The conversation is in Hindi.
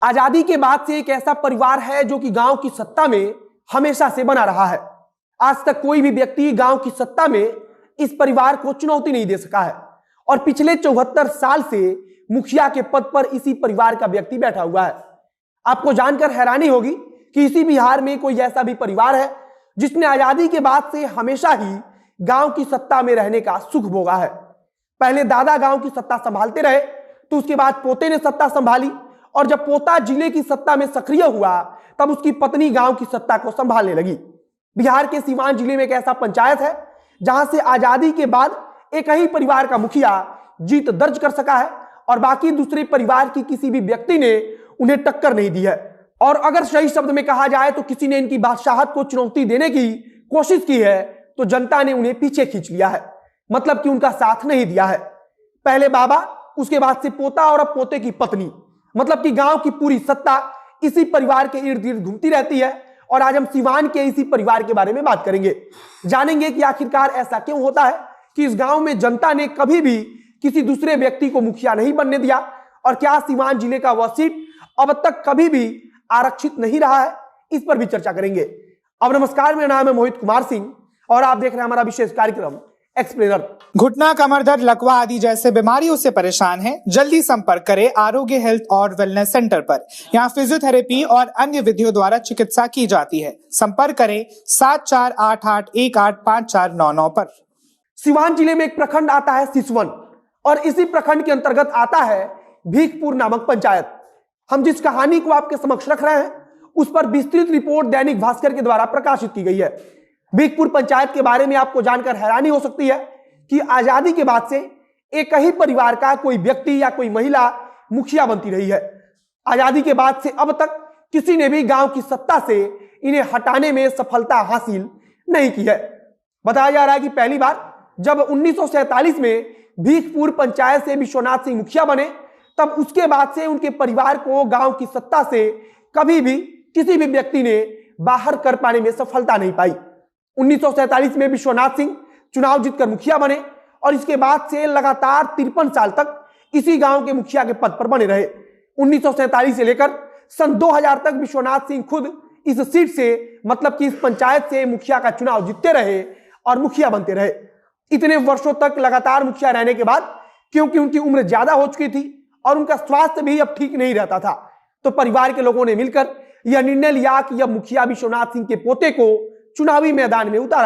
आजादी के बाद से एक ऐसा परिवार है जो कि गांव की सत्ता में हमेशा से बना रहा है। आज तक कोई भी व्यक्ति गांव की सत्ता में इस परिवार को चुनौती नहीं दे सका है और पिछले 74 साल से मुखिया के पद पर इसी परिवार का व्यक्ति बैठा हुआ है। आपको जानकर हैरानी होगी कि इसी बिहार में कोई ऐसा भी परिवार है जिसने आजादी के बाद से हमेशा ही गांव की सत्ता में रहने का सुख भोगा है। पहले दादा गांव की सत्ता संभालते रहे, तो उसके बाद पोते ने सत्ता संभाली और जब पोता जिले की सत्ता में सक्रिय हुआ तब उसकी पत्नी गांव की सत्ता को संभालने लगी। बिहार के सीवान जिले में एक ऐसा पंचायत है जहां से आजादी के बाद एक ही परिवार का मुखिया जीत दर्ज कर सका है और बाकी दूसरे परिवार की किसी भी व्यक्ति ने उन्हें टक्कर नहीं दी है। और अगर सही शब्द में कहा जाए तो किसी ने इनकी बादशाहत को चुनौती देने की कोशिश की है तो जनता ने उन्हें पीछे खींच लिया है, मतलब कि उनका साथ नहीं दिया है। पहले बाबा, उसके बाद से पोता और अब पोते की पत्नी, मतलब कि गांव की पूरी सत्ता इसी परिवार के इर्द गिर्द घूमती रहती है। और आज हम सीवान के इसी परिवार के बारे में बात करेंगे, जानेंगे कि आखिरकार ऐसा क्यों होता है कि इस गांव में जनता ने कभी भी किसी दूसरे व्यक्ति को मुखिया नहीं बनने दिया और क्या सीवान जिले का वह सीट अब तक कभी भी आरक्षित नहीं रहा है, इस पर भी चर्चा करेंगे। अब नमस्कार, मेरा नाम है मोहित कुमार सिंह और आप देख रहे हैं हमारा विशेष कार्यक्रम एक्सप्लेनर। घुटना, कमर दर्द, लकवा आदि जैसे बीमारियों से परेशान हैं? जल्दी संपर्क करें आरोग्य हेल्थ और वेलनेस सेंटर पर। यहाँ फिजियोथेरेपी और अन्य विधियों द्वारा चिकित्सा की जाती है। संपर्क करें 7488185499 पर। सीवान जिले में एक प्रखंड आता है सिसवन और इसी प्रखंड के अंतर्गत आता है भीखपुर नामक पंचायत। हम जिस कहानी को आपके समक्ष रख रहे हैं उस पर विस्तृत रिपोर्ट दैनिक भास्कर के द्वारा प्रकाशित की गई है। भीखपुर पंचायत के बारे में आपको जानकर हैरानी हो सकती है कि आजादी के बाद से एक ही परिवार का कोई व्यक्ति या कोई महिला मुखिया बनती रही है। आजादी के बाद से अब तक किसी ने भी गांव की सत्ता से इन्हें हटाने में सफलता हासिल नहीं की है। बताया जा रहा है कि पहली बार जब 1947 में भीखपुर पंचायत से विश्वनाथ सिंह मुखिया बने, तब उसके बाद से उनके परिवार को गांव की सत्ता से कभी भी किसी भी व्यक्ति ने बाहर कर पाने में सफलता नहीं पाई। 1947 में विश्वनाथ सिंह चुनाव जीतकर मुखिया बने और इसके बाद से लगातार 53 साल तक इसी गांव के मुखिया के पद पर बने रहे। 1947 से लेकर सन 2000 तक विश्वनाथ सिंह खुद इस सीट से, मतलब कि इस पंचायत से मुखिया का चुनाव जीतते रहे और मुखिया बनते रहे। इतने वर्षों तक लगातार मुखिया रहने के बाद क्योंकि उनकी उम्र ज्यादा हो चुकी थी और उनका स्वास्थ्य भी अब ठीक नहीं रहता था, तो परिवार के लोगों ने मिलकर यह निर्णय लिया कि अब मुखिया विश्वनाथ सिंह के पोते को चुनावी मैदान में उतारा